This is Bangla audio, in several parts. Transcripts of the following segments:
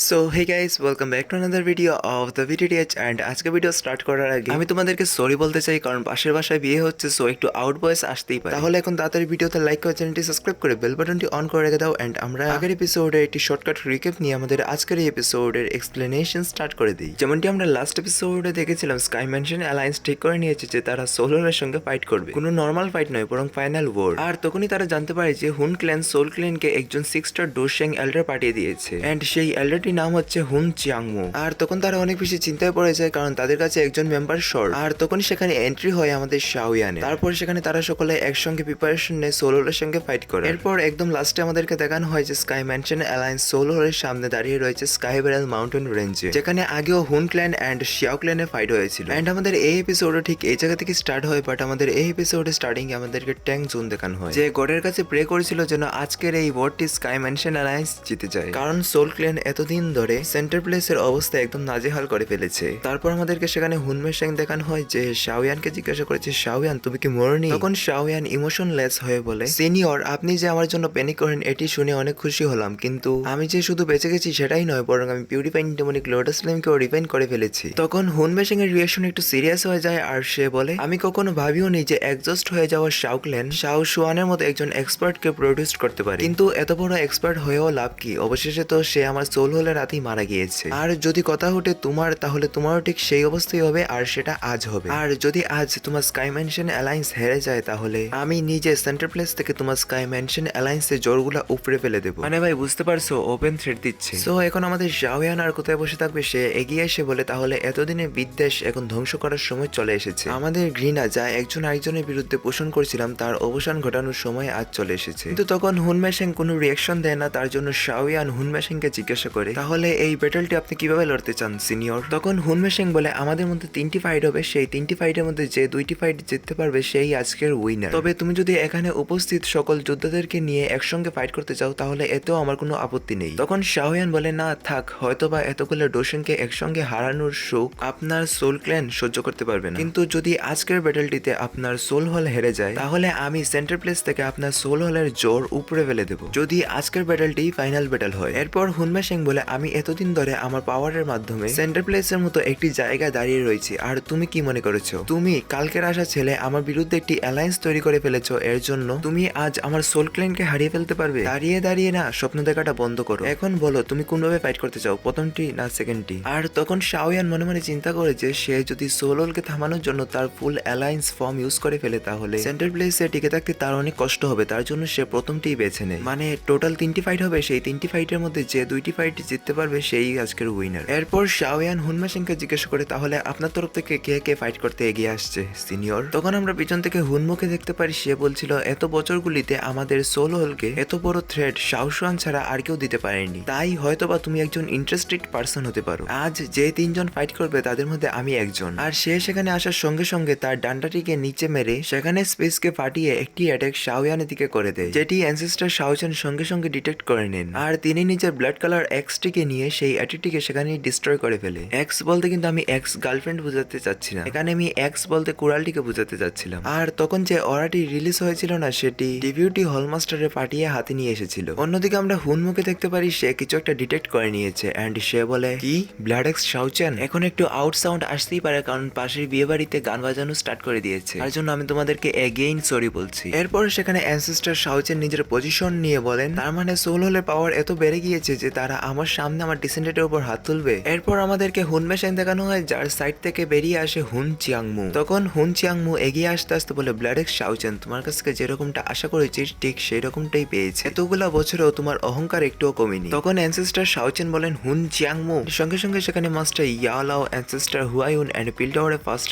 So hey guys, welcome back to another video of the ভিডিওটিএচ। অ্যান্ড আজকে ভিডিও স্টার্ট করার আগে আমি তোমাদেরকে সরি বলতে চাই, কারণ পাশের বাসায় বিয়ে হচ্ছে, সো একটু আউট ভয়েস আসতেই পারে। তাহলে এখন তাড়াতাড়ি ভিডিওতে লাইক করে চ্যানেলটি সাবস্ক্রাইব করে বেল বাটনটি অন করে রেখে দাও। অ্যান্ড আমরা আগের এপিসোডে একটি শর্টকাট রিক্যাপ নিয়ে আমাদের আজকের এই এপিসোডের এক্সপ্লেনেশন স্টার্ট করে দিই। যেমনটি আমরা লাস্ট এপিসোডে দেখেছিলাম, স্কাই ম্যানশন অ্যালায়েন্স ঠিক করে নিয়েছে যে তারা সোলরের সঙ্গে ফাইট করবে। কোনো নর্মাল ফাইট নয়, বরং ফাইনাল ওয়ার। আর তখনই তারা জানতে পারে যে হুন ক্ল্যান সোল ক্ল্যানকে একজন 6 স্টার ডোরশেং এল্ডার পাঠিয়ে দিয়েছে। অ্যান্ড সেই এল্ডারটির নাম হচ্ছে হুন চিয়াংমু। আর তখন তারা অনেক বেশি চিন্তায় পড়ে যায়, কারণ তাদের কাছে একজন মেম্বার শর্ট। আর তখন সেখানে এন্ট্রি হয় আমাদের শাওয়ানে। তারপর সেখানে তারা সকলে একসঙ্গে প্রিপারেশন নেয় সোলোরের সঙ্গে ফাইট করে। এরপর একদম লাস্টে আমাদেরকে দেখানো হয় যে স্কাই ম্যানশন অ্যালায়েন্স সোলোরের সামনে দাঁড়িয়ে রয়েছে স্কাই বেরাল মাউন্টেন রেঞ্জে, যেখানে আগেও হুন ক্ল্যান অ্যান্ড শিয়াও ক্ল্যানের ফাইট হয়েছিল। অ্যান্ড আমাদের এই এপিসোডে ঠিক এই জায়গা থেকে স্টার্ট হয়। বাট আমাদের এই এপিসোডে স্টার্টিং এ আমাদেরকে ট্যাং জুন দেখানো হয়, যে গডের কাছে প্রে করেছিল যেন আজকের এই ওয়ারটি স্কাই ম্যানশন অ্যালায়েন্স জিতে যায়, কারণ সোল ক্ল্যান এতদিন ধরে সেন্টার প্লেসের অবস্থা একদম নাজেহাল করে ফেলেছে। তারপর আমাদেরকে সেখানে হুনমেশেং দেখানো হয়, যে শাওয়ানকে জিজ্ঞাসা করেছে, শাওয়ান তুমি কি মরনি? তখন শাওয়ান ইমোশনলেস হয়ে বলে, সিনিয়র আপনি যে আমার জন্য প্যানিক করেন এটি শুনে অনেক খুশি হলাম, কিন্তু আমি যে শুধু বেঁচে গেছি সেটাই নয়, বরং আমি পিউরিফাইং ডেমনিক লোটাস ফ্লেমকেও রিফাইন করে ফেলেছি। তখন হুনমেশেং এর রিঅ্যাকশন একটু সিরিয়াস হয়ে যায়, আর সে বলে, আমি কখনো ভাবিও নি যে এক্সস্ট হয়ে যাওয়া শাওক্লেন শাও শুয়ানের মতো একজন এক্সপার্টকে প্রডিউস করতে পারে, কিন্তু এত বড় এক্সপার্ট হয়েও লাভ কি? অবশেষে তো সে আমার সোল হোলের রাতেই মারা গিয়েছে। আর যদি কথা ওঠে তোমার, তাহলে তোমারও ঠিক সেই অবস্থাই হবে, আর সেটা আজ হবে। আর যদি আজ তোমার স্কাই ম্যানশন অ্যালায়েন্স হেরে যায়, তাহলে আমি নিজে সেন্টার প্লেস থেকে তোমার স্কাই ম্যানশন অ্যালায়েন্সের জোরগুলা উপরে ফেলে দেবো। মানে ভাই বুঝতে পারছো, ওপেন থ্রেট দিচ্ছে। সো এখন আমাদের শাওয়ান আর কোথায় বসে থাকবে, সে এগিয়ে এসে বলে, তাহলে এতদিনে বিদ্বেষ এখন ধ্বংস করার সময় চলে এসেছে। আমাদের ঘৃণা যা একজন আরেকজনের বিরুদ্ধে পোষণ করছিলাম, তার অবসান ঘটানোর সময় আজ চলে এসেছে। কিন্তু তখন হুনমেশেং কোনো রিয়াকশন দেয় না। তার জন্য শাওয়ান হুনমেশেংকে জিজ্ঞাসা করে, তাহলে এই ব্যাটলটি আপনি কিভাবে লড়তে চান সিনিয়র? তখন হুনমেশেং বলে, আমাদের মধ্যে 3টি ফাইট হবে, সেই 3টি ফাইটের মধ্যে যে 2টি ফাইট জিততে পারবে সেই আজকের উইনার। তবে তুমি যদি এখানে উপস্থিত সকল যোদ্ধাদেরকে নিয়ে একসঙ্গে ফাইট করতে চাও, তাহলে এতেও আমার কোনো আপত্তি নেই। তখন শাওয়ান বলে, না থাক, হয়তোবা এতগুলো ডোশনকে একসঙ্গে হারানোর সুখ আপনার সোল ক্ল্যান সহ্য করতে পারবে না, কিন্তু যদি আজকের ব্যাটলটিতে আপনার সোল হল হেরে যায়, তাহলে আমি সেন্টার প্লেস থেকে আপনার সোল হলের জোর উপরে ফেলে দেব, যদি আজকের ব্যাটলটি ফাইনাল ব্যাটল হয়। এরপর হুনমেশেং বলে, আমি এতদিন ধরে আমার পাওয়ারের মাধ্যমে সেন্টার প্লেসের মতো একটি জায়গা দাঁড়িয়ে রয়েছি, আর তুমি কি মনে করেছো তুমি কালকের আসা ছেলে আমার বিরুদ্ধে একটি অ্যালায়েন্স তৈরি করে ফেলেছো, এর জন্য তুমি আজ আমার সোল ক্ল্যানকে হারিয়ে ফেলতে পারবে? দাঁড়িয়ে দাঁড়িয়ে না স্বপ্ন দেখাটা বন্ধ করো, এখন বলো তুমি কোনভাবে ফাইট করতে চাও, প্রথমটি না সেকেন্ডটি? আর তখন শাওয়ান মনে মনে চিন্তা করে যে সে যদি সোলকে থামানোর জন্য তার ফুল অ্যালায়েন্স ফর্ম ইউজ করে ফেলে, তাহলে সেন্টার প্লেসে টিকে থাকতে তার অনেক কষ্ট হবে। তার জন্য সে প্রথমটি বেছে নেয়। মানে টোটাল 3টি ফাইট হবে, সেই 3টি ফাইটের মধ্যে যে 2টি ফাইট জিততে পারবে সেই আজকের উইনার। এরপর শাওয়ান হুনমেশেংকে জিজ্ঞাসা করে, তাহলে আপনার তরফ থেকে কে কে ফাইট করতে এগিয়ে আসছে সিনিয়র? তখন আমরা পিছন থেকে হুনমুকে দেখতে পারি, সে বলছিল, এত বছরগুলিতে আমাদের সোল হোলকে এত বড় থ্রেট শাওশুয়ান ছাড়া আর কেউ দিতে পারেনি, তাই হয়তোবা তুমি একজন ইন্টারেস্টেড পার্সন হতে পারো। আজ যে 3জন ফাইট করবে তাদের মধ্যে আমি একজন। আর সে সেখানে আসার সঙ্গে সঙ্গে তার ডান্ডাটিকে নিচে মেরে সেখানে স্পেসকে ফাটিয়ে একটি অ্যাটাক শাওয়ানের দিকে করে দেয়, যেটি অ্যানসেস্টার শাওচান সঙ্গে সঙ্গে ডিটেক্ট করে নেন। আর তিনি নিজের ব্লাড কালার এক্সটিকে নিয়ে সেই অ্যাটিকটিকে সেখানে ডিস্ট্রয় করে ফেলে। এক্স বলতে কিন্তু আমি এক্স গার্লফ্রেন্ড বোঝাতে চাচ্ছি না, এখানে আমি এক্স বলতে কুড়ালটিকে বোঝাতে চাচ্ছিলাম। আর তখন যে অরাটি রিলিজ হয়েছিল না, সেটি ডিভিউটি হলমাস্টারে পাঠিয়ে হাতে নিয়ে এসেছিল। অন্যদিকে আমরা হুনমুকে দেখতে পারি সে কিছু একটা ডিটেক্ট করে নিয়েছে, এন্ড সে বলে, কি ব্লাড এক্স শাওচান? এখন একটু আউট সাউন্ড আসতেই পারে, কারণ পাশের বিয়ে বাড়িতে গান বাজানো স্টার্ট করে দিয়েছে, তার জন্য আমি তোমাদেরকে এগেইন সরি বলছি। এরপর সেখানে অ্যানসেস্টার শাওচান নিজের পজিশন নিয়ে বলেন, তার মানে সোল হলের পাওয়ার এত বেড়ে গিয়েছে যে তারা আমার সামনে আমার ডিসেন্ডেন্টের উপর হাত তুলবে। এরপর আমাদেরকে হুনমেশেং দেখানো হয়, যার সাইড থেকে বেরিয়ে আসে হুন চিয়াংমু। তখন হুন চিয়াংমু এগিয়ে আসতে আসতে বলে, ব্লাড এক্স শাওচান, তোমার কাছ থেকে যেরকমটা আশা করেছি ঠিক সেই রকমটাই পেয়েছে, এতগুলা বছরেও তোমার অহংকার একটুও কমেনি। তখন অ্যানসেস্টার শাওচান বলেন, হুন চিয়াংমু। সঙ্গে সঙ্গে সেখানে master Yalao, ancestor Huayun and পিলটাওয়ারের ফার্স্ট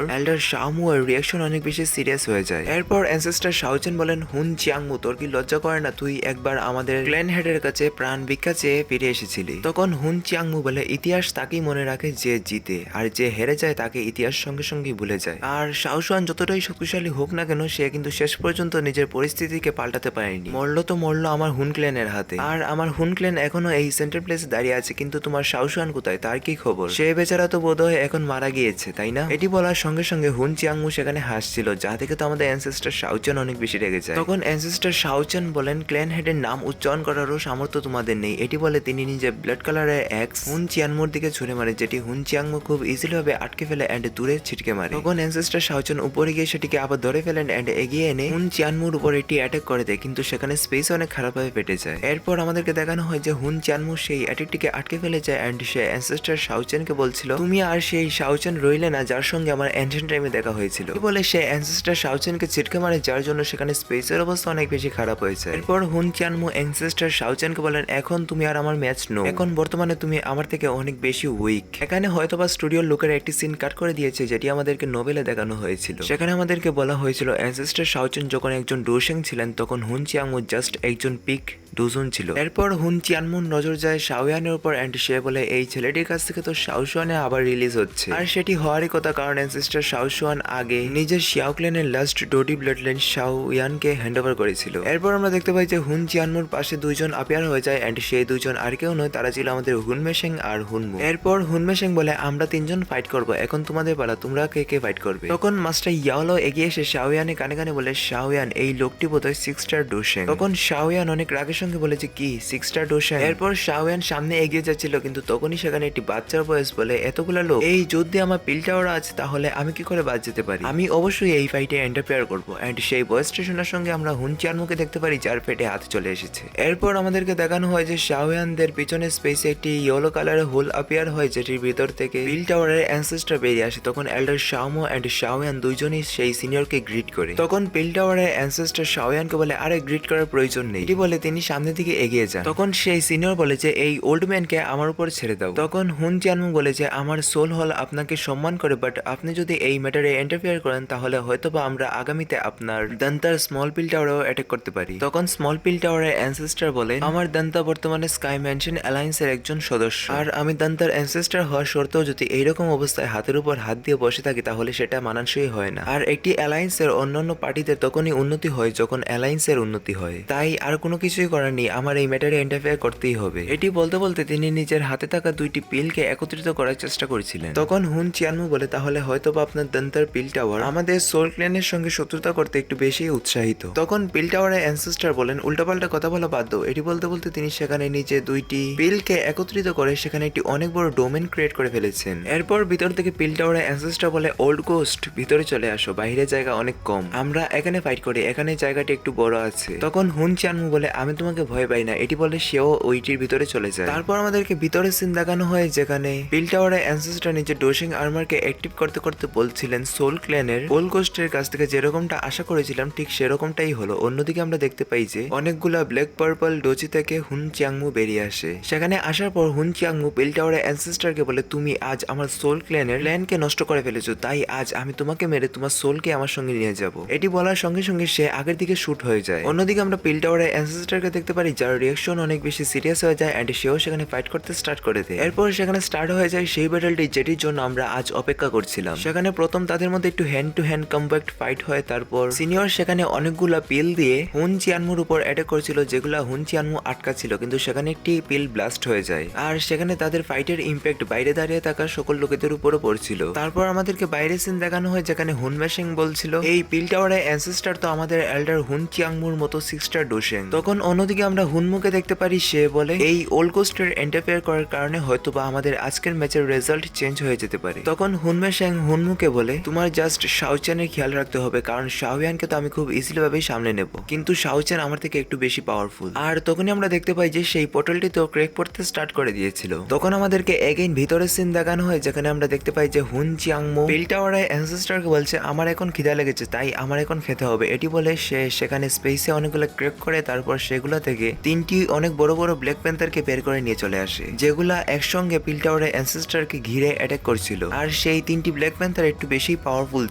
এল্ডার শাওমু এর রিঅ্যাকশন অনেক বেশি সিরিয়াস হয়ে যায়। এরপর অ্যানসেস্টার শাওচান বলেন, হুন চিয়াংমু, তোর কি লজ্জা করে না? তুই একবার আমাদের ক্ল্যান হেডের কাছে প্রাণ ভিক্ষা চেয়ে ফিরে এসেছিলি। তখন হুন চিয়াংমু বলে, ইতিহাস তাকেই মনে রাখে যে জিতে, আর যে হেরে যায় তাকে ইতিহাস সঙ্গে সঙ্গে ভুলে যায়। আর শাওশুয়ান যতটাই শক্তিশালী হোক না কেন, সে কিন্তু শেষ পর্যন্ত নিজের পরিস্থিতিকে পাল্টাতে পারেনি। মরলো তো মরলো আমার হুন ক্ল্যানের হাতে, আর আমার হুন ক্ল্যান এখনো এই সেন্টার প্লেসে দাঁড়িয়ে আছে, কিন্তু তোমার শাওশুয়ান কোথায়, তার কি খবর? সে বেচারা তো বোধহয় এখন মারা গিয়েছে, তাই না? এটি বলার সঙ্গে সঙ্গে হুন চিয়াংমু সেখানে হাসছিল, যা থেকে তো আমাদের অ্যানসেস্টার শাওচান অনেক বেশি রেগে যায়। তখন অ্যানসেস্টার শাওচান বলেন, ক্ল্যান হেডের নাম উচ্চারণ করারও সামর্থ্য তোমাদের নেই। এটি বলে তিনি নিজের যে ব্লাড কালারের এক্স হুন চিয়ানমুর দিকে ছুড়ে মারে, যেটি হুন চিয়াংমু খুব ইজিলি ভাবে আটকে ফেলে এন্ড দূরে ছিটকে মারে। তখন অ্যানসেস্টার শাওচুন উপরে গিয়ে সেটিকে আবার ধরে ফেলেন এন্ড এগিয়ে এনে হুন চিয়ানমুর উপর এটি অ্যাটাক করে দেয়, কিন্তু সেখানে স্পেস অনেক খারাপভাবে ফেটে যায়। এরপর আমাদেরকে দেখানো হয় যে হুন চিয়ানমু সেই অ্যাটাকটিকে আটকে ফেলে যায় এন্ড সে অ্যানসেস্টার শাওচুনকে বলছিল, তুমি আর সেই শাওচুন রইলে না যার সঙ্গে আমার এনশিয়েন্ট টাইমে দেখা হয়েছিল। বলে সে অ্যানসেস্টার শাওচুনকে ছিটকে মারে, যার জন্য সেখানে স্পেসের অবস্থা অনেক বেশি খারাপ হয়েছে। এরপর হুন চিয়ানমু অ্যানসেস্টার শাওচুনকে বলেন, এখন তুমি আর আমার ম্যাচ নো, এখন বর্তমানে তুমি আমার থেকে অনেক বেশি উইক। এখানে হয়তোবা স্টুডিওর লোকের একটি সিন কাট করে দিয়েছে যেটি আমাদেরকে নোবেলে দেখানো হয়েছিল। সেখানে আমাদেরকে বলা হয়েছিল অ্যানসেস্টার শাওচুন যখন একজন ডোশেং ছিলেন তখন হুন চিয়াংমু জাস্ট একজন পিক ডুজুন ছিল। এরপর হুন চিয়ানমুর নজর যায় শাওয়ানের উপর এন্ড সে বলে, এই ছেলেটির কাছ থেকে তো শাওশুয়ানে আবার রিলিজ হচ্ছে, আর সেটি হওয়ারই কথা, কারণ অ্যানসেস্টার শাওশুয়ান আগে নিজের শিয়াও ক্ল্যানের লাস্ট ডোডি ব্লাড লাইন শাওয়ানকে হ্যান্ড ওভার করেছিল। এরপর আমরা দেখতে পাই যে হুন চিয়ানমুর পাশে দুইজন আপিয়ার হয়ে যায় এন্ড সেই দুইজন আর কেউ নয়, তারা ছিল আমাদের হুনমেশেং আর হুনমু। এরপর হুনমেশেং বলে, আমরা তিনজন ফাইট করব, এখন তোমাদের পালা, তোমরা কে কে ফাইট করবে। তখন মাস্টার ইয়াওলো এগিয়ে এসে শাওয়ানে কানে কানে বলে, শাওয়ান এই লোকটি বোধহয় 6 স্টার ডোশেং। তখন শাওয়ান অনেক রাগের সঙ্গে বলেছে, কি 6 স্টার ডোশেং? এরপর শাওয়ান সামনে এগিয়ে যাচ্ছিল, কিন্তু তখনই সেখানে একটি বাচ্চার বয়স বলে, এতগুলা লোক, এই যদি আমার পিলটা ওরা আছে তাহলে আমি কি করে বাদ যেতে পারি, আমি অবশ্যই এই ফাইটে এন্টারফেয়ার করবো। এন্ড সেই বয়স স্টেশনের সঙ্গে আমরা হুন চিয়ানমুকে দেখতে পারি যার পেটে হাত চলে এসেছে। এরপর আমাদেরকে দেখানো হয় যে শাওয়ানদের পিছনে স্পেসে একটি ইয়েলো কালারের হোল আপিয়ার হয়, যেটির ভিতর থেকে পিল টাওয়ারের অ্যানসেস্টার বেরিয়ে আসে। তখন এল্ডার শাওমো এন্ড শাওয়ান দুইজনই সেই সিনিয়রকে গ্রিট করে। তখন পিল টাওয়ারের অ্যানসেস্টার শাওয়ানকে বলে, আরে গ্রিট করার প্রয়োজন নেই, এটি বলে তিনি সামনের দিকে এগিয়ে যান। তখন সেই সিনিয়র বলে যে, এই ওল্ড ম্যানকে আমার উপর ছেড়ে দাও। তখন হুন চিয়ানমু বলে যে, আমার সোল হল আপনাকে সম্মান করে, বাট আপনি যদি এই ম্যাটারে ইন্টারফেয়ার করেন তাহলে হয়তোবা আমরা আগামীতে আপনার দান্তার স্মল পিল টাওয়ারেও অ্যাটাক করতে পারি। তখন স্মল পিল টাওয়ারের অ্যানসেস্টার বলে, আমার দান্তা বর্তমানে স্কাই ম্যানশন অ্যালায়েন্সের একজন সদস্য, আর আমি দান্তার অ্যানসেস্টার হওয়া সত্ত্বেও যদি এইরকম অবস্থায় হাতের উপর হাত দিয়ে বসে থাকি তাহলে সেটা মানানসই হয় না। আর একটি অ্যালায়েন্সের অন্যান্য পার্টিদের তখনই উন্নতি হয় যখন অ্যালায়েন্সের উন্নতি হয়, তাই আর কোনো কিছুই করার নেই, আমার এই ম্যাটারে ইন্টারফেয়ার করতেই হবে। এটি বলতে বলতে তিনি নিজের হাতে থাকা দুইটি পিলকে একত্রিত করার চেষ্টা করেছিলেন। তখন হুন চিয়ানমু বলে, তাহলে হয়তোবা আপনার দান্তার পিল টাওয়ার আমাদের সোল ক্ল্যানের সঙ্গে শত্রুতা করতে একটু বেশি উৎসাহিত। তখন পিল টাওয়ারের অ্যানসেস্টার বলেন, উল্টাপাল্টা কথা বলা বাদ দাও। এটি বলতে বলতে তিনি সেখানে নিজে দুইটি পিলকে একত্রিত করে সেখানে একটি অনেক বড় ডোমেন ক্রিয়েট করে ফেলেছেন। এরপর ভিতর থেকে পিল টাওয়ারের অ্যানসেস্টার বলে, ওল্ড গোস্ট ভিতরে চলে আসো, বাইরে জায়গা অনেক কম, আমরা এখানে ফাইট করি, এখানে জায়গাটি একটু বড় আছে। তখন হুন চিয়ানমু বলে, আমি তোমাকে ভয় পাই না, এটি বলে সেও ওইটির ভিতরে চলে যায়। তারপর আমাদেরকে ভিতরে সিন দেখানো হয় যেখানে পিল টাওয়ারের অ্যানসেস্টার নিজের ডোশিং আর্মারকে অ্যাক্টিভ করতে করতে বলছিলেন সোল ক্ল্যানের ওল্ড গোস্টের কাছ থেকে যেরকমটা আশা করেছিলাম ঠিক সেরকমটাই হলো। অন্যদিকে আমরা দেখতে পাই যে অনেকগুলা ব্ল্যাক পার্পল ডোচি থেকে হুন চিয়াংমু বেরিয়ে আসে। সেখানে আসার পর হুন চিয়াংমু পিল টাওয়ারের অ্যানসেস্টারকে বলে, তুমি আজ আমার সোল ক্ল্যানের প্ল্যানকে নষ্ট করে ফেলেছো, তাই আজ আমি তোমাকে মেরে তোমার সোলকে আমার সঙ্গে নিয়ে যাব। এটি বলার সঙ্গে সঙ্গে সে আগের দিকে শুট হয়ে যায়। অন্যদিকে আমরা পিল টাওয়ারের অ্যানসেস্টারকে দেখতে পারি যার রিয়াকশন অনেক বেশি সিরিয়াস হয়ে যায় এন্ড সেও সেখানে ফাইট করতে স্টার্ট করে দেয়। এরপর সেখানে স্টার্ট হয়ে যায় সেই ব্যাটলটি যেটির জন্য আমরা আজ অপেক্ষা করছিলাম। সেখানে প্রথম তাদের মধ্যে একটু hand to hand compact fight হয়, তারপর সিনিয়র সেখানে অনেকগুলা পিল দিয়ে হুন চিয়ানমুর উপর অ্যাটাক করছিল যেগুলা হুন চিয়ানমু আটকা ছিল, কিন্তু সেখানে একটি পিল ব্লাস্ট হয়ে যায় আর সেখানে তাদের ফাইটের ইম্প্যাক্ট বাইরে দাঁড়িয়ে থাকা সকল লোকেদের উপরও পড়ছিল। তারপর আমাদেরকে বাইরে সিন দেখানো হয় যেখানে হুন মেশিং বলছিল, এই পিল টাওয়ারের অ্যানসেস্টার তো আমাদের এল্ডার হুন চিয়াংমুর মতো 6 স্টার ডোশেং। তখন অন্যদিকে আমরা হুনমুকে দেখতে পারি, সে বলে, এই ওল্ড গোস্টের ইন্টারফেয়ার করার কারণে হয়তোবা আমাদের আজকের ম্যাচের রেজাল্ট চেঞ্জ হয়ে যেতে পারে। তখন হুনমেশেং হুনমুকে বলে, তোমার জাস্ট শাওচানের খেয়াল রাখতে হবে, কারণ শাওয়ানকে তো আমি খুব ইজিলি ভাবেই সামনে নেব, কিন্তু শাওচান আমার থেকে একটু বেশি পাওয়ারফুল। আর তখনই আমরা দেখতে পাই যে সেই পোর্টালটি তো ক্র্যাক করতে স্টার্ট করে দিয়েছিল। তখন আমাদেরকে এগেইন ভিতরের সিন দেখানো হয় যেখানে আমরা দেখতে পাই যে হুন চিয়াংমু পিল টাওয়ারের অ্যানসেস্টারকে বলছে, আমার এখন খিদা লেগেছে তাই আমার এখন খেতে হবে। এটি বলে সে সেখানে স্পেসে অনেকগুলো ক্র্যাক করে, তারপর সেগুলো থেকে তিনটি অনেক বড় বড় ব্ল্যাক প্যান্থারকে বের করে নিয়ে চলে আসে, যেগুলা একসঙ্গে পিল টাওয়ারের অ্যানসেস্টারকে ঘিরে অ্যাটাক করছিল। আর সেই তিনটি ব্ল্যাক প্যান্থার একটু বেশি পাওয়ারফুল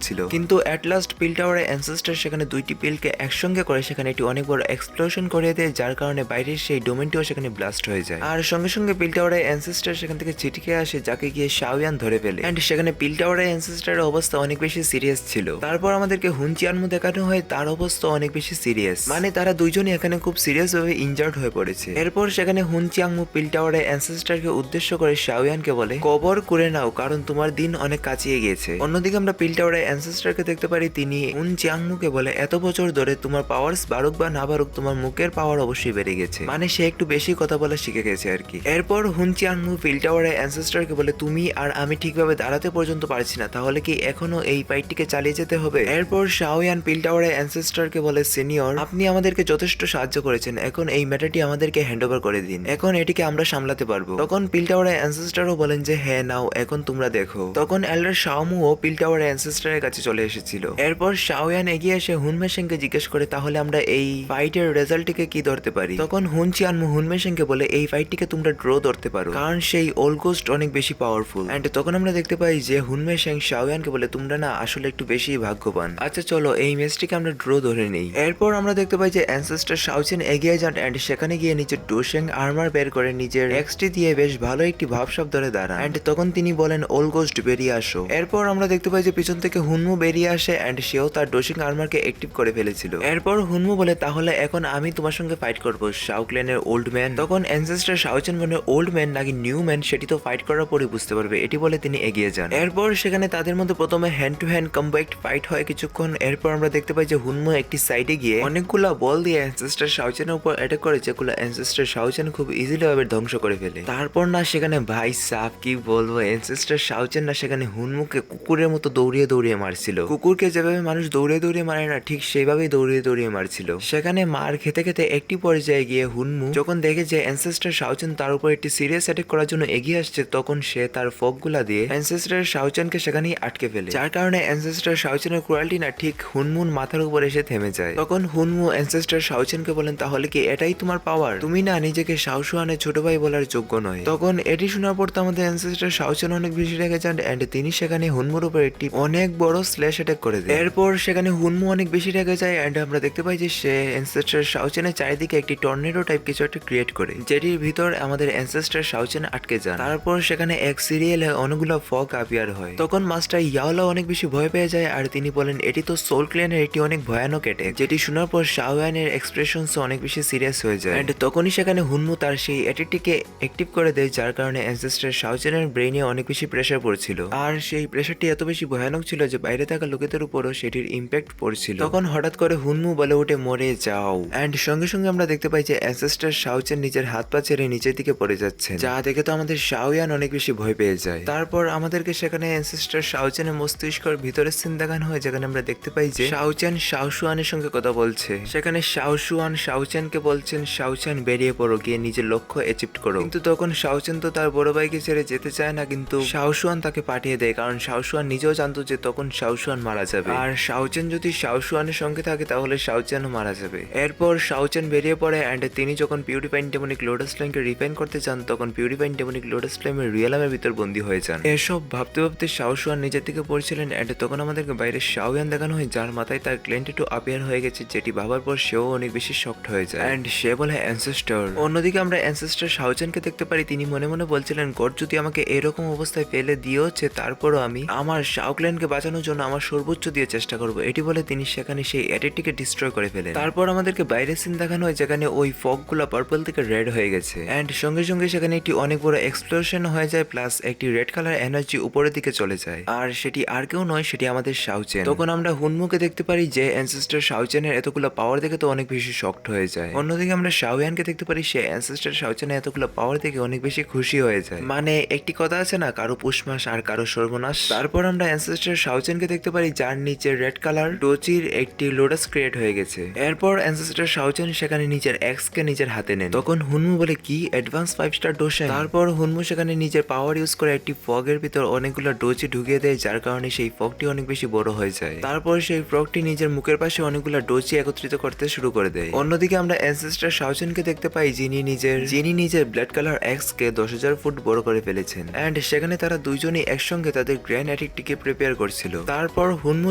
ছিল, কিন্তু এট লাস্ট পিল টাওয়ারের অ্যানসেস্টার সেখানে দুইটি পিলকে একসঙ্গে করে সেখানে একটি অনেক বড় এক্সপ্লোশন করে দেয়, যার কারণে বাইরের সেই ডোমেনটিও সেখানে ব্লাস্ট হয়ে যায়। আর সঙ্গে সঙ্গে পিল টাওয়ারের অ্যানসেস্টার সেখান থেকে ছিটকে আসে, যাকে গিয়ে শাওয়ান ধরে ফেলে এন্ড সেখানে পিল টাওয়ারের অ্যানসেস্টারের অবস্থা অনেক বেশি সিরিয়াস ছিল। তারপর আমাদেরকে হুন চিয়ানমু দেখানো হয়, তার অবস্থা অনেক বেশি সিরিয়াস, মানে তারা দুইজনই এখানে খুব সিরিয়াস ভাবে ইনজার্ড হয়ে পড়েছে। এরপর সেখানে হুন চিয়াংমু পিল টাওয়ারে অ্যানসেস্টরকে উদ্দেশ্য করে শাওয়ানকে বলে কবর করে নাও কারণ তোমার দিন অনেক কাছিয়ে গিয়েছে। অন্যদিকে আমরা পিল টাওয়ারে অ্যানসেস্টরকে দেখতে পারি তিনি হুন চিয়াংমুকে বলে এত বছর ধরে তোমার পাওয়ার্স বাড়ুক বা না বাড়ুক তোমার মুখের পাওয়ার অবশ্যই বেড়ে গেছে, মানে সে একটু বেশি কথা বলা শিখে গেছে আর কি। এরপর হুন চিয়াংমু পিল টাওয়ারে অ্যানসেস্টরকে বলে তুমি আর আমি ঠিকভাবে দাঁড়াতে পর্যন্ত পারছি না, তাহলে কি এখনো এই ফাইটটিকে চালিয়ে যেতে হবে? এরপর শাওয়ান পিল টাওয়ারে অ্যানসেস্টরকে বলে সিনিয়র আপনি আমাদেরকে যথেষ্ট সাহায্য করেছেন, এখন এই ম্যাটারটি আমাদেরকে হ্যান্ডওভার করে দিন, এখন এটিকে আমরা সামলাতে পারবো। তখন পিল টাওয়ারে অ্যানসেস্টরও বলেন যে হ্যাঁ নাও এখন তোমরা দেখো। তখন এল্ডার শাওমুও পিল টাওয়ারে অ্যানসেস্টরের কাছে চলে এসেছিল। এরপর শাওয়ান এগিয়ে এসে হুনমেশেংকে জিজ্ঞেস করে তাহলে আমরা এই ফাইটের রেজাল্টটিকে কি ধরতে পারি? তখন হুন চিয়ানমু হুনমেশেংকে বলে এই ফাইটটিকে তোমরা ড্র ধরতে পারো কারণ সেই ওল্ড গোস্ট অনেক বেশি পাওয়ারফুল। এন্ড তখন আমরা দেখতে পাই যে হুনমেশেং শাওয়ানকে বলে তোমরা না আসলে একটু বেশি ভাগ্যবান, আচ্ছা চলো এই ম্যাচটিকে আমরা ড্র ধরে নেই। এরপর আমরা দেখতে পাই যে অ্যানসেস্টর শাওচেন এগিয়ে যান এন্ড সেখানে গিয়ে নিজের ডোশেং আর্মার বের করে নিজের এক্সটি দিয়ে বেশ ভালো একটি ভাবসাব ধরে দাঁড়ান এন্ড তখন তিনি বলেন ওল্ড গোস্ট বেরিয়ে আসো। এরপর আমরা দেখতে পাই যে পিছন থেকে হুনমু বেরিয়ে আসে এন্ড সেও তার ডোশিং আর্মারকে অ্যাক্টিভ করে ফেলেছিল। এরপর হুনমু বলে তাহলে এখন আমি তোমার সঙ্গে ফাইট করবো শাও ক্ল্যানের ওল্ড ম্যান। তখন অ্যানসেস্টর শাওচেন মানে ওল্ড ম্যান নাকি নিউ ম্যান সেটি তো ফাইট করার পরে বুঝতে পারবে, এটি বলে তিনি এগিয়ে যান। এরপর সেখানে তাদের মধ্যে প্রথমে hand to hand combat fight হয় কিছুক্ষণ। এরপর আমরা দেখতে পাই যে হুনমু একটি সাইডে গিয়ে অনেকগুলা বল দিয়ে অ্যানসেস্টর শাওচেনের উপর অ্যাটাক করে যেগুলো অ্যানসেস্টর শাওচেন খুব ইজিলি ভাবে ধ্বংস করে ফেলে। তারপর না সেখানে ভাই সাফ কি বলবো অ্যানসেস্টর শাওচেন না সেখানে হুনমুকে কুকুরের মতো দৌড়িয়ে দৌড়িয়ে মারছিল। কুকুরকে যেভাবে মানুষ দৌড়িয়ে দৌড়িয়ে মারে না ঠিক সেইভাবেই দৌড়িয়ে দৌড়িয়ে মারছিল। সেখানে মার খেতে খেতে একটি পর্যায়ে গিয়ে হুনমু যখন দেখে যে অ্যানসেস্টর শাওচেন তার উপর একটি সিরিয়াস অ্যাটাক করার জন্য এগিয়ে আসছে তখন সে তার ফকগুলা দিয়ে অ্যানসেস্টর শাওচেনকে সেখানেই আটকে ফেলে, যার কারণে অ্যানসেস্টর শাওচেনের ক্রুয়েলটি না ঠিক হুনমুর মাথার উপর এসে থেমে যায়। তখন হুনমু অ্যানসেস্টর শাওচেনকে বলেন তাহলে কি এটাই তোমার পাওয়ার? তুমি না নিজেকে শাওশুয়ানের ছোট ভাই বলার যোগ্য নয়। তখন এটি শোনার পর তো আমাদের অ্যানসেস্টর শাওচেন অনেক বেশি রেগে যান এন্ড তিনি সেখানে হুনমুর উপর একটি অনেক বড় স্ল্যাশ অ্যাটাক করে দেয়। এরপর সেখানে হুনমু অনেক বেশি রেগে যায় এন্ড আমরা দেখতে পাই যে সে অ্যানসেস্টর শাওচেনের চারিদিকে একটি টর্নেডো টাইপ কিছু একটা ক্রিয়েট করে যেটির ভিতর আমাদের অ্যানসেস্টর শাওচেন আটকে যান। তারপর সেখানে এক সিরিয়ালে অনেকগুলো ফগ আপিয়ার হয়। তখন মাস্টার ইয়াওলা অনেক বেশি ভয় পেয়ে যায় আর তিনি বলেন এটি তো সোল ক্ল্যানের একটি অনেক ভয়ানক অ্যাটাক, যেটি শোনার পর শাওয়ানের এক্সপ্রেশনস অনেক বেশি সিরিয়াস হয়ে যায় এন্ড তখনই সেখানে হুনমু তার সেই অ্যাটাকটিকে অ্যাক্টিভ করে দেয়, যার কারণে অ্যানসেস্টর শাওচেনের ব্রেইনে অনেক বেশি প্রেসার পড়ছিল আর সেই প্রেসারটি এত বেশি ভয়ানক ছিল যে বাইরে থাকা লোকেদের উপরও সেটির ইম্প্যাক্ট পড়ছিল। তখন হঠাৎ করে হুনমু বলে উঠে মরে যাও এন্ড সঙ্গে সঙ্গে আমরা দেখতে পাই যে অ্যানসেস্টর শাওচেন নিজের হাত পা ছেড়ে নিচের দিকে পড়ে যাচ্ছে, যা দেখে তো আমাদের শাওয়ান অনেক বেশি ভয় পেয়ে যায়। তারপর আমাদেরকে সেখানে অ্যানসেস্টর শাওচেনের মস্তিষ্কের ভিতরের সিন দেখানো হয় যেখানে আমরা দেখতে পাই যে শাওচেন শাওশুয়ানের সঙ্গে কথা বলছে। সেখানে শাওশুয়ান শাওচেনকে বলছেন শাওচেন বেরিয়ে পড়ো, গিয়ে নিজের লক্ষ্য অ্যাচিভ করো। কিন্তু তখন শাওচেন তো তার বড় ভাইকে ছেড়ে যেতে চায় না, কিন্তু শাওশুয়ান তাকে পাঠিয়ে দেয় কারণ শাওশুয়ান নিজেও জানতো যে তখন শাওশুয়ান মারা যাবে আর শাওচেন যদি শাওশুয়ানের সঙ্গে থাকে তাহলে শাওচেনও মারা যাবে। এরপর শাওচেন বেরিয়ে পড়ে এন্ড তিনি যখন পিউরিফাইন ডেমনিক লোটাস ফ্লেমকে রিফাইন করতে চান তখন পিউরিফাইন ডেমনিক লোটাস ফ্লেমের রিয়েলামের ভিতর বন্দী হয়ে যান। এসব ভাবতে ভাবতে শাওশুয়ান নিজের দিকে পড়ছিলেন এন্ড তখন আমাদেরকে বাইরে শাওয়ান দেখানো হয় যার মাথায় তার ক্লেন্ট একটু আপিয়ার হয়ে গেছে, যেটি ভাবার পর সেও অনেক বেশি শকড হয়ে যায় এন্ড সে বলে অ্যানসেস্টর। অন্যদিকে আমরা অ্যানসেস্টর শাওচেনকে দেখতে পারি তিনি মনে মনে বলছিলেন গড যদি আমাকে এরকম অবস্থায় ফেলে দিয়েছে তারপরও আমি আমার শাওক্ল্যানকে বাঁচানোর জন্য আমার সর্বোচ্চ দিয়ে চেষ্টা করব, এটি বলে তিনি সেখানে সেই অ্যাটেকটিকে ডিস্ট্রয় করে ফেলেন। তারপর আমাদেরকে বাইরের সিন দেখানো হয় যেখানে ওই ফগ গুলা পার্পল থেকে রেড হয়ে গেছে এন্ড সঙ্গে সঙ্গে সেখানে একটি অনেক বড় এক্সপ্লোশন হয়ে যায় প্লাস একটি রেড কালার এনার্জি উপরের দিকে চলে যায় আর সেটি আর কেউ নয় সেটি আমাদের শাওচেন। তখন আমরা হুনমুকে দেখতে পারি যে অ্যানসেস্টর শাওচেনের এতগুলো পাওয়ার দেখে তো অনেক বেশি শকড হয়ে যায়। অন্যদিকে আমরা শাওয়ানকে দেখতে পারি সে অ্যানসেস্টর শাওচেনের এতগুলো পাওয়ার দেখে অনেক বেশি খুশি হয়ে যায়, মানে একটি কথা আছে না কারো পুষ্মাস আর কারো সর্বনাশ। তারপর আমরা অ্যানসেস্টর শাওচেনকে দেখতে পারি যার নিচে রেড কালার ডোচির একটি লোটাস ক্রিয়েট হয়ে গেছে। এরপর অ্যানসেস্টর শাওচেন সেখানে নিজের এক্স কে নিজের হাতে নেন। তখন হুনমু বলে কি অ্যাডভান্স 5 স্টার ডোশন। তারপর হুনমু সেখানে নিজের পাওয়ার ইউজ করে একটি ফগের ভিতর অনেকগুলো ডোচি ঢুকিয়ে দেয় যার কারণে সেই ফগটি অনেক বেশি বড় হয়ে যায়। তারপর সেই ফগটি নিজের মুখের পাশে অনেকগুলো ডোচি একত্রিত করতে শুরু করে দেয়। অন্যদিকে আমরা অ্যানসেস্টর শাওচেনকে দেখতে পাই যিনি নিজের ব্লাড কালার এক্স কে 10,000 ফুট বড় করে ফেলেছেন এন্ড সেখানে তারা দুইজনই একসঙ্গে তাদের গ্র্যান্ড অ্যাটাকটিকে প্রিপেয়ার করছিল। তারপর হুনমু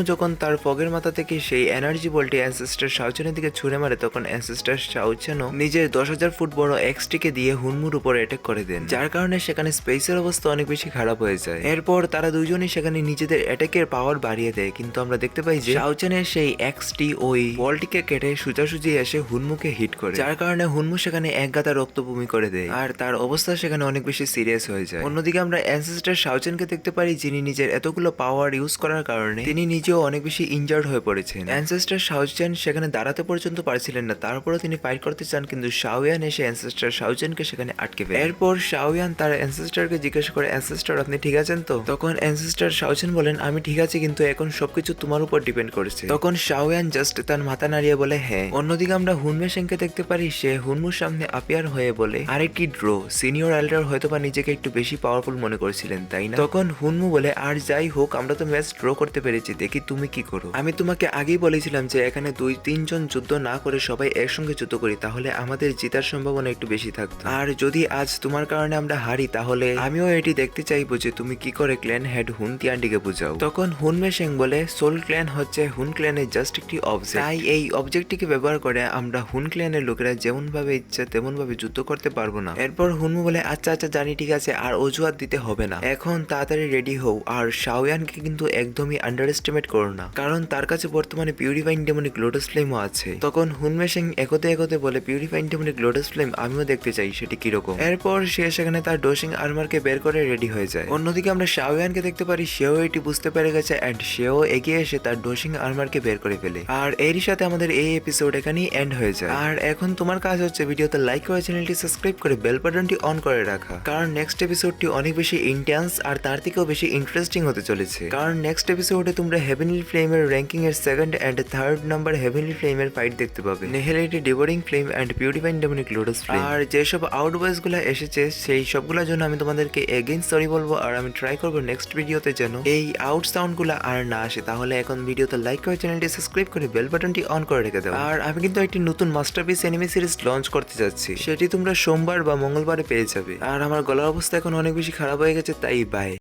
যখন তার ফগের মাথা থেকে সেই এনার্জি বলটি অ্যানসেস্টর শাওচেনের দিকে ছুঁড়ে মারে তখন অ্যানসেস্টর শাওচেনও নিজের 10,000 ফুট বড় এক্সটিকে দিয়ে হুনমুর উপর অ্যাটাক করে দেন, যার কারণে সেখানে স্পেসের অবস্থা অনেক বেশি খারাপ হয়ে যায়। এরপর তারা দুইজনই সেখানে নিজেদের অ্যাটাকের পাওয়ার বাড়িয়ে দেয়, কিন্তু আমরা দেখতে পাই যে শাওচেনের সেই এক্সটি ওই বলটিকে কেটে সোজাসুজি এসে হুনমুকে হিট করে, যার কারণে হুনমু সেখানে এক গাদা রক্ত বমি করে দেয় আর তার অবস্থা সেখানে অনেক বেশি সিরিয়াস হয়ে যায়। অন্যদিকে আমরা অ্যানসেস্টার শাওচেনকে দেখতে পারি, যিনি নিজের এতগুলো পাওয়ার ইউজ করার কারণে তিনি নিজেও অনেক বেশি ইনজার্ড হয়ে পড়েছেন। অ্যানসেস্টার শাওচেন সেখানে দাঁড়াতে পর্যন্ত পারছিলেন না, তারপরও তিনি ফাইট করতে চান, কিন্তু শাওয়ান এসে অ্যানসেস্টার শাওচেনকে সেখানে আটকে ফেলে। এরপর শাওয়ান তার অ্যানসেস্টারকে জিজ্ঞাসা করে, অ্যানসেস্টার আপনি ঠিক আছেন তো? তখন অ্যানসেস্টার শাওচেন বলেন, আমি ঠিক আছি, কিন্তু এখন সবকিছু তোমার উপর ডিপেন্ড করেছে। তখন শাওয়ান জাস্ট তার মাথা নাড়িয়ে বলে হ্যাঁ। অন্যদিকে আমরা হুনমে সেনকে দেখতে পারি, সে হুনমুর সামনে আপিয়ার হয়ে বলে, আরে কি ড্রো, সিনিয়র এল্ডার হয়তোবা নিজেকে একটু বেশি পাওয়ারফুল মনে করেছিলেন তাই না? তখন হুনমু বলে, আর যাই হোক আমরা তো ম্যাচ ড্র করতে পেরেছি, দেখি তুমি কি করো। আমি তোমাকে আগেই বলেছিলাম যে এখানে 2-3 জন যুদ্ধ না করে সবাই একসঙ্গে যুদ্ধ করি, তাহলে আমাদের জেতার সম্ভাবনা একটু বেশি থাকতো। আর যদি আজ তোমার কারণে আমরা হারি, তাহলে আমিও এটি দেখতে চাইবো যে তুমি কি করে ক্ল্যান হেড হুন তিয়ান্ডিকে বুঝাও। তখন হুনমে সেং বলে, সোল ক্ল্যান হচ্ছে হুন ক্ল্যানের জাস্ট একটি অবজেক্ট, তাই এই অবজেক্টটিকে ব্যবহার করে আমরা হুন ক্ল্যানের লোকেরা যেমন ভাবে ইচ্ছা তেমন ভাবে যুদ্ধ করতে পারবো না। এরপর হুনমু বলে, আচ্ছা আচ্ছা জানি, ঠিক আছে, আর অজুহাত দিতে হবে না, এখন তাড়াতাড়ি রেডি হও। আর শাওয়ানকে কিন্তু একদমই আন্ডার এস্টিমেট করো না, কারণ তার কাছে বর্তমানে পিউরিফাইং ডেমনিক লোটাস ফ্লেমও আছে। তখন হুনমে সেং এগোতে এগোতে বলে, পিউরিফাইং ডেমনিক লোটাস ফ্লেম আমিও দেখতে চাই, সেটি কিরকম। এরপর সে সেখানে তার ডোসিং আর্মারকে বের করে রেডি হয়ে যায়। অন্যদিকে আমরা শাওয়ানকে দেখতে পারি, সেও এটি বুঝতে পেরে গেছে এন্ড সেও এগিয়ে এসে তার ডোসিং আর্মারকে বের করে ফেলে। আর এরই সাথে আমাদের এই এপিসোড এখানেই এন্ড হয়ে যায়। আর এখন তোমার কাজ হচ্ছে ভিডিওতে লাইক করে চ্যানেলটি সাবস্ক্রাইব করে বেল বাটনটি অন করে রাখা, কারণ নেক্সট এপিসোডটি অনেক বেশি ইন্টেন্স আর তার থেকেও বেশি ইন্টারেস্টিং হতে চলেছে। কারণ নেক্সট এপিসোডে তোমরা হেভেনলি ফ্লেমের র্যাঙ্কিং এর second and third number heavenly ফ্লেমের ফাইট দেখতে পাবে, নেহেলিটি devouring flame and purifying demonic lotus flame. আর যেসব আউটবয়েস গুলা এসেছে সেই সবগুলোর জন্য আমি তোমাদেরকে এগেইন সরি বলবো, আর আমি ট্রাই করবো নেক্সট ভিডিওতে যেন এই আউট সাউন্ড গুলা আর না আসে। তাহলে এখন ভিডিওতে লাইক করে চ্যানেলটি সাবস্ক্রাইব করে বেল বাটনটি অন করে রেখে দাও। আর আমি কিন্তু একটি নতুন মাস্টারপিস এনিমে সিরিজ লঞ্চ করতে যাচ্ছি, সেটি তোমরা সোমবার বা মঙ্গলবারে পেয়ে যাবে। আর আমার গলার অবস্থা এখন অনেক বেশি খারাপ হয়ে গেছে, তাই বাই।